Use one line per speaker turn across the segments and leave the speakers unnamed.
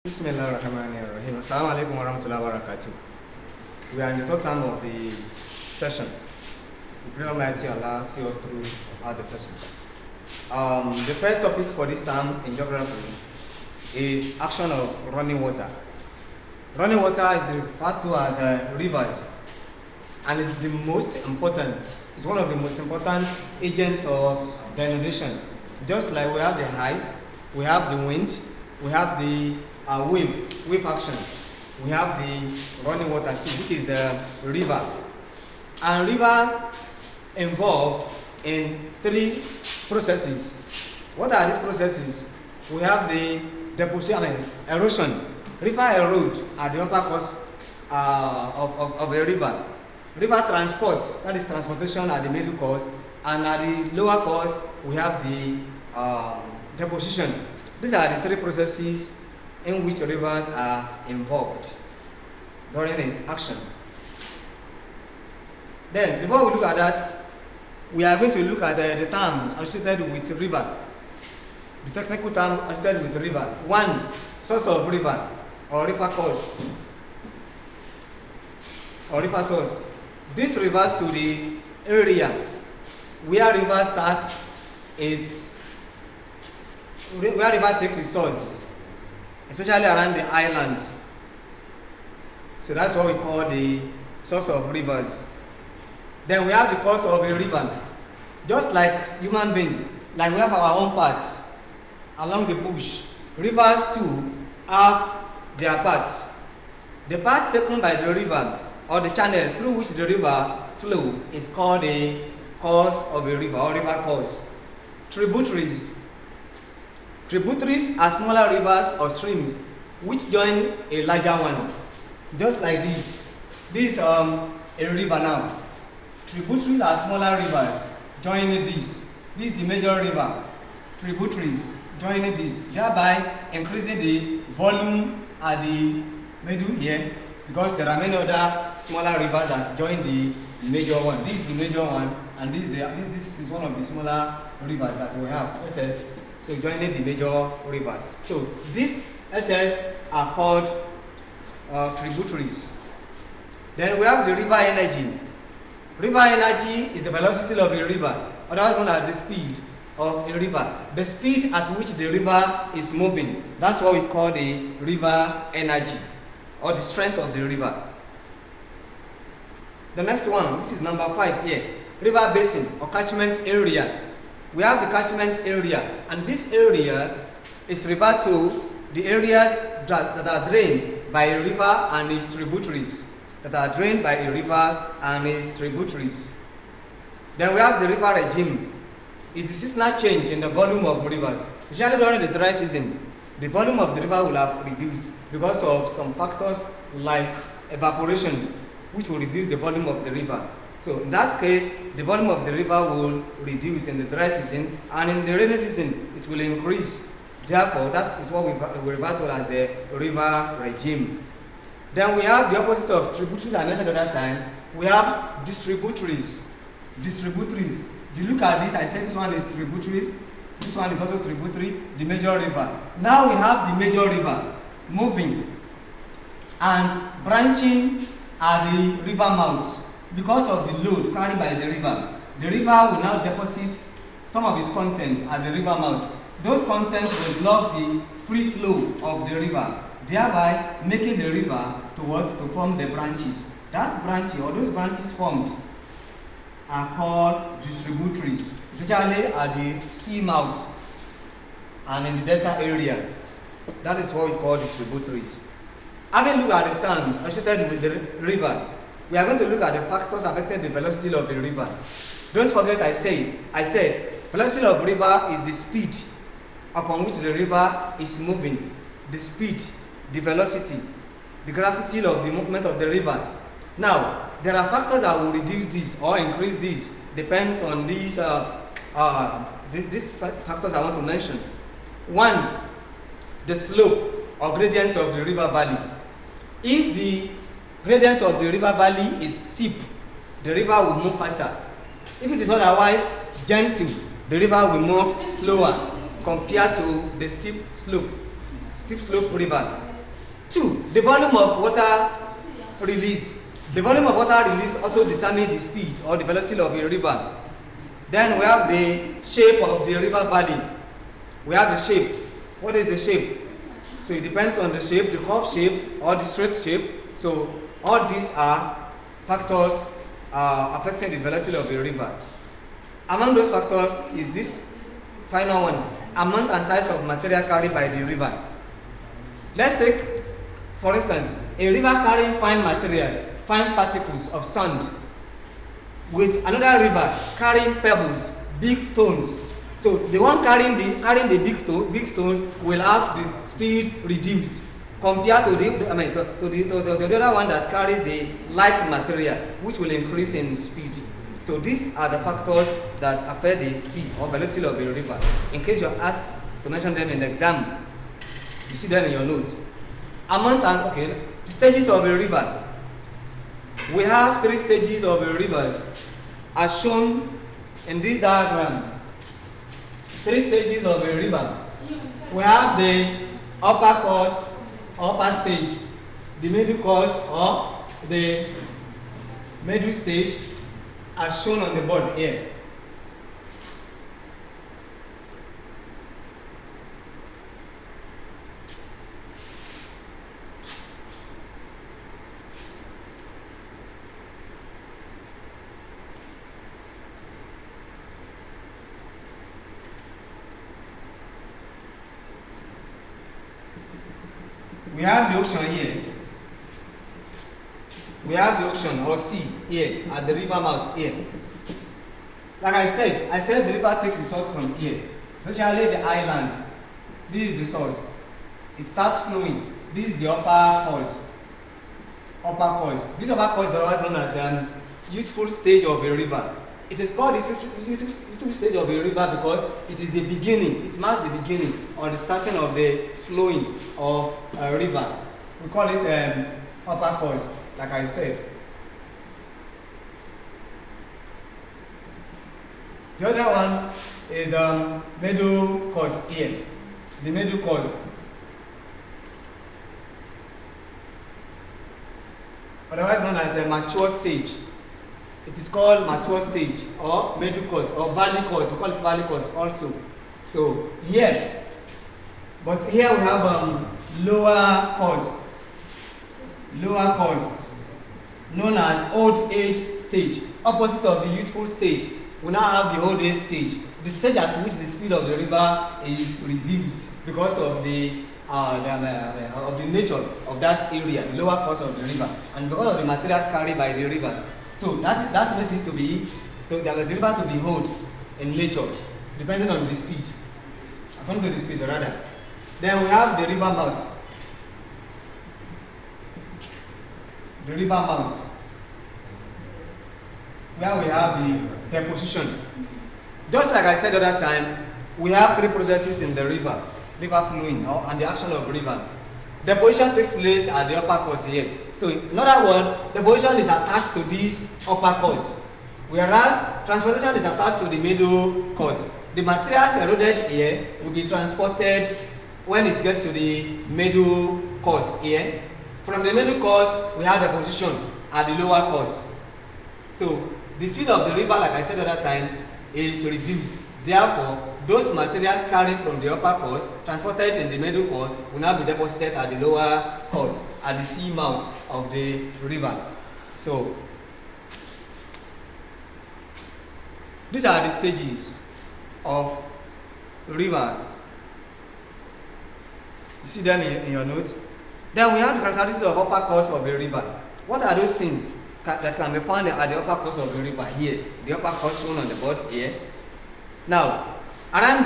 Bismillahirrahmanirrahim. Assalamu alaikum warahmatullahi wabarakatuh. We are in the third term of the session. We pray Almighty Allah see us through the session. The first topic for this term in geography is action of running water. Running water is referred to as rivers, and it's the most important. It's one of the most important agents of denudation. Just like we have the ice, we have the wind, we have the wave action. We have the running water too, which is a river. And rivers involved in three processes. What are these processes? We have the deposition, erosion. River erode at the upper course of a river. River transports, that is transportation at the middle course, and at the lower course we have the deposition. These are the three processes in which rivers are involved during its action. Then, before we look at that, we are going to look at the terms associated with river. The technical term associated with river. One, source of river or river course or river source. This refers to the area where river starts where river takes its source, especially around the islands. So that's what we call the source of rivers. Then we have the course of a river. Just like human being, like we have our own paths along the bush, rivers too have their paths. The path taken by the river or the channel through which the river flows is called a course of a river or river course. Tributaries. Tributaries are smaller rivers or streams which join a larger one. Just like this. This is a river now. Tributaries are smaller rivers joining this. This is the major river. Tributaries joining this, thereby increasing the volume at the middle here, because there are many other smaller rivers that join the major one. This is the major one, and this is one of the smaller rivers that we have, SS. So joining the major rivers. So these SS are called tributaries. Then we have the river energy. River energy is the velocity of a river, otherwise known as the speed of a river. The speed at which the river is moving. That's what we call the river energy, or the strength of the river. The next one, which is number 5 here, river basin or catchment area. We have the catchment area, and this area is referred to the areas that are drained by a river and its tributaries. That are drained by a river and its tributaries. Then we have the river regime. It's the seasonal change in the volume of rivers. Usually during the dry season, the volume of the river will have reduced because of some factors like evaporation, which will reduce the volume of the river. So in that case, the volume of the river will reduce in the dry season, and in the rainy season, it will increase. Therefore, that is what we refer to as the river regime. Then we have the opposite of tributaries I mentioned at that time. We have distributaries. Distributaries. If you look at this, I said this one is tributaries. This one is also tributary, the major river. Now we have the major river moving and branching at the river mouth. Because of the load carried by the river will now deposit some of its contents at the river mouth. Those contents will block the free flow of the river, thereby making the river to form the branches. That branch or those branches formed are called distributaries, especially at the sea mouth and in the delta area. That is what we call distributaries. Having looked at the terms associated with the river, we are going to look at the factors affecting the velocity of the river. Don't forget I said velocity of river is the speed upon which the river is moving. The speed, the velocity, the gravity of the movement of the river. Now, there are factors that will reduce this or increase this. Depends on these factors I want to mention. One, the slope or gradient of the river valley. If the gradient of the river valley is steep, the river will move faster. If it is otherwise gentle, the river will move slower compared to the steep slope river. 2. The volume of water released. The volume of water released also determines the speed or the velocity of a river. Then we have the shape of the river valley. We have the shape. What is the shape? So it depends on the shape, the curved shape or the straight shape. So all these are factors affecting the velocity of a river. Among those factors is this final one, amount and size of material carried by the river. Let's take, for instance, a river carrying fine materials, fine particles of sand, with another river carrying pebbles, big stones. So the one carrying the big stones will have the speed reduced compared to the other one that carries the light material, which will increase in speed. So these are the factors that affect the speed or velocity of a river. In case you're asked to mention them in the exam, you see them in your notes. Amount and the stages of a river. We have 3 stages of a river as shown in this diagram. 3 stages of a river. We have the upper course, upper stage, the middle course or the middle stage, as shown on the board here. We have the ocean here. We have the ocean or sea here at the river mouth here. Like I said the river takes the source from here, especially the island. This is the source. It starts flowing. This is the upper course. Upper course. This upper course is otherwise known as youthful stage of a river. It is called the youthful stage of a river because it is the beginning. It marks the beginning or the starting of the flowing of a river. We call it upper course, like I said. The other one is middle course here. The middle course. Otherwise known as a mature stage. It is called mature stage or middle course or valley course. We call it valley course also. So here, but here we have lower course. Lower course, known as old age stage, opposite of the youthful stage. We now have the old age stage, the stage at which the speed of the river is reduced because of the nature of that area, the lower course of the river, and because of the materials carried by the rivers. So that makes it to be the rivers to be held in nature, depending on the speed, according to the speed rather. Then we have the river mouth. The river mouth, where we have the deposition. Just like I said the other time, we have 3 processes in the river flowing and the action of river. Deposition takes place at the upper course here. So in other words, deposition is attached to this upper course, whereas transportation is attached to the middle course. The materials eroded here will be transported when it gets to the middle course here. From the middle course, we have the position at the lower course. So the speed of the river, like I said the other time, is reduced. Therefore, those materials carried from the upper course, transported in the middle course, will now be deposited at the lower course, at the sea mouth of the river. So these are the stages of river. You see them in your notes. Then we have the characteristics of upper course of a river. What are those things that can be found at the upper course of the river here? The upper course shown on the board here. Now, around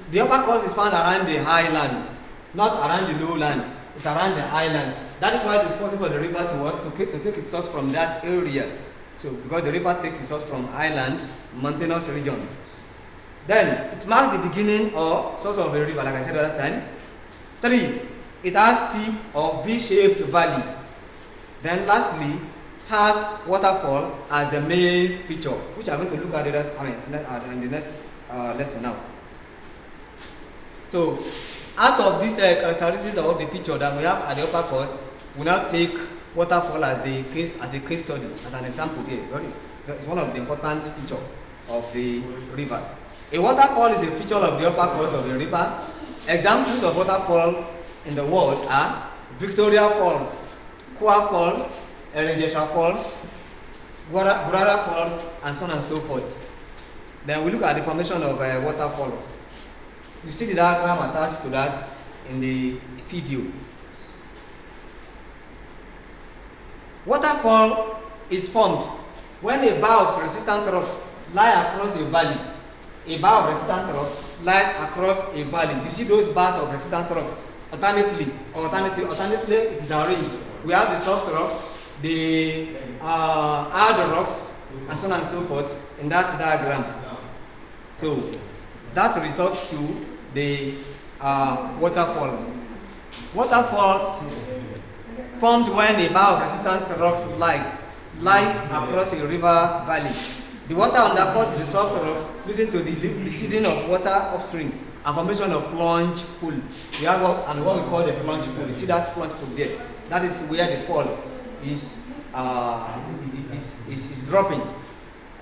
the upper course is found around the highlands, not around the lowlands. It's around the island. That is why it is possible for the river to take its source from that area. So, because the river takes its source from island, mountainous region. Then, it marks the beginning or source of a river, like I said the other time. 3. It has steep or V-shaped valley. Then lastly, has waterfall as the main feature, which I'm going to look at in the next lesson now. So Out of these characteristics of the feature that we have at the upper course, we now take waterfall as a case study, as an example here. It's one of the important features of the rivers. A waterfall is a feature of the upper course of the river. Examples of waterfall in the world are Victoria Falls, Kua Falls, Erenjesha Falls, Gurara Falls, and so on and so forth. Then we look at the formation of waterfalls. You see the diagram attached to that in the video. Waterfall is formed when a bar of resistant rocks lie across a valley. A bar of resistant rocks lies across a valley. You see those bars of resistant rocks alternately, it is arranged. We have the soft rocks, the hard rocks, and so on and so forth in that diagram. So that results to the waterfall. Waterfall formed when a bar of resistant rocks lies across a river valley. The water undercuts the soft rocks, leading to the receding of water upstream and formation of plunge pool. We have what we call the plunge pool. You see that plunge pool there? That is where the fall is dropping,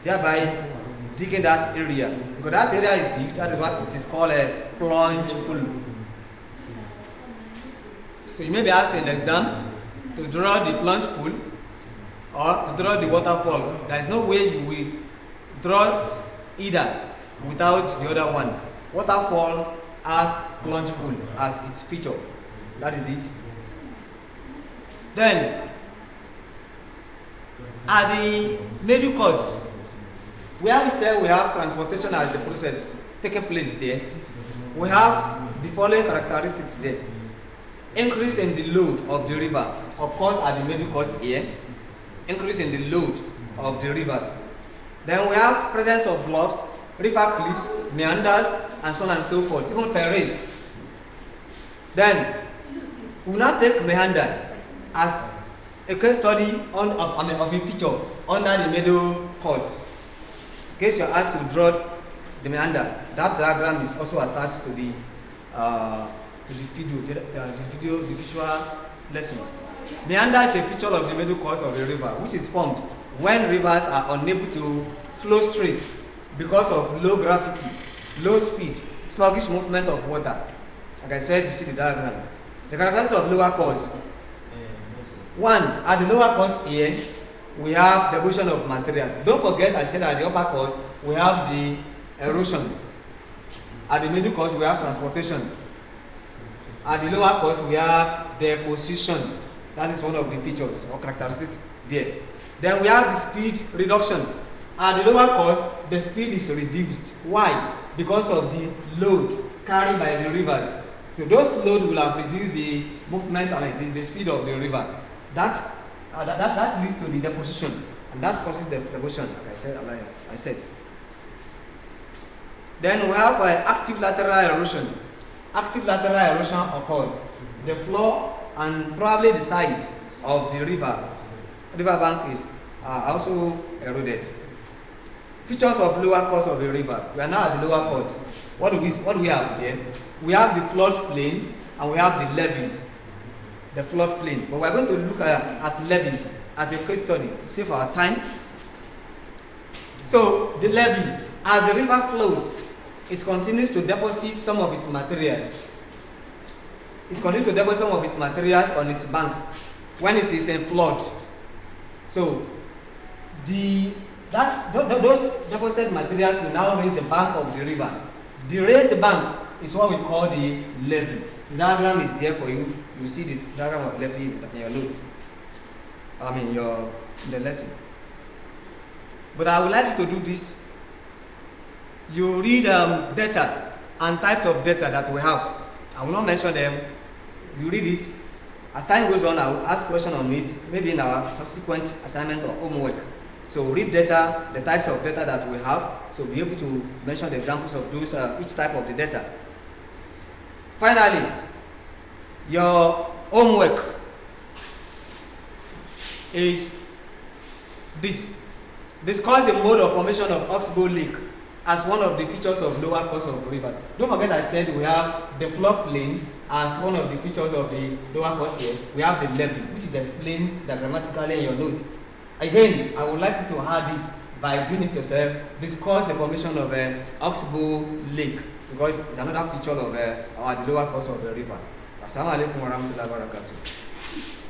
thereby digging that area. Because that area is deep, that is what it is called a plunge pool. So you may be asked in the exam to draw the plunge pool or to draw the waterfall. There is no way you will draw either without the other one. Waterfall has plunge pool as its feature. That is it. Then, at the middle course, where we say we have transportation as the process taking place there, we have the following characteristics there. Increase in the load of the river occurs at the middle course here. Increase in the load of the river. Then we have presence of bluffs, river cliffs, meanders, and so on and so forth, even terrace. Then we will now take meander as a case study of a feature under the middle course. In case you are asked to draw the meander, that diagram is also attached to the visual lesson. Meander is a feature of the middle course of a river, which is formed when rivers are unable to flow straight because of low gravity, low speed, sluggish movement of water. Like I said, you see the diagram. The characteristics of lower course. One, at the lower course here, we have deposition of materials. Don't forget, I said at the upper course, we have the erosion. At the middle course, we have transportation. At the lower course, we have deposition. That is one of the features or characteristics there. Then we have the speed reduction. At the lower course, the speed is reduced. Why? Because of the load carried by the rivers. So those loads will have reduced the movement and the speed of the river. That leads to the deposition, and that causes the deposition, like I said. Then we have active lateral erosion. Active lateral erosion occurs. The floor and probably the side of the river bank is also eroded. Features of lower course of the river. We are now at the lower course. What do we have there? We have the floodplain and we have the levees. The floodplain. But we are going to look at levees as a case study to save our time. So the levee, as the river flows, it continues to deposit some of its materials. It continues to deposit some of its materials on its banks when it is in flood. So those deposited materials will now raise the bank of the river. The raised bank is what we call the levee. The diagram is there for you. You see the diagram of levee in your notes. In the lesson. But I would like you to do this. You read data and types of data that we have. I will not mention them. You read it. As time goes on, I will ask questions on it, maybe in our subsequent assignment or homework. So read data, the types of data that we have, so be able to mention the examples of those, each type of the data. Finally, your homework is this. Discuss the mode of formation of oxbow lake as one of the features of lower course of rivers. Don't forget I said we have the floodplain as one of the features of the lower course here. We have the levee, which is explained grammatically in your notes. Again, I would like you to add this by doing it yourself. Discuss the formation of Oxbow Lake, because it's another feature of the lower course of the river. Assalamu alaikum warahmatullahi wabarakatuh.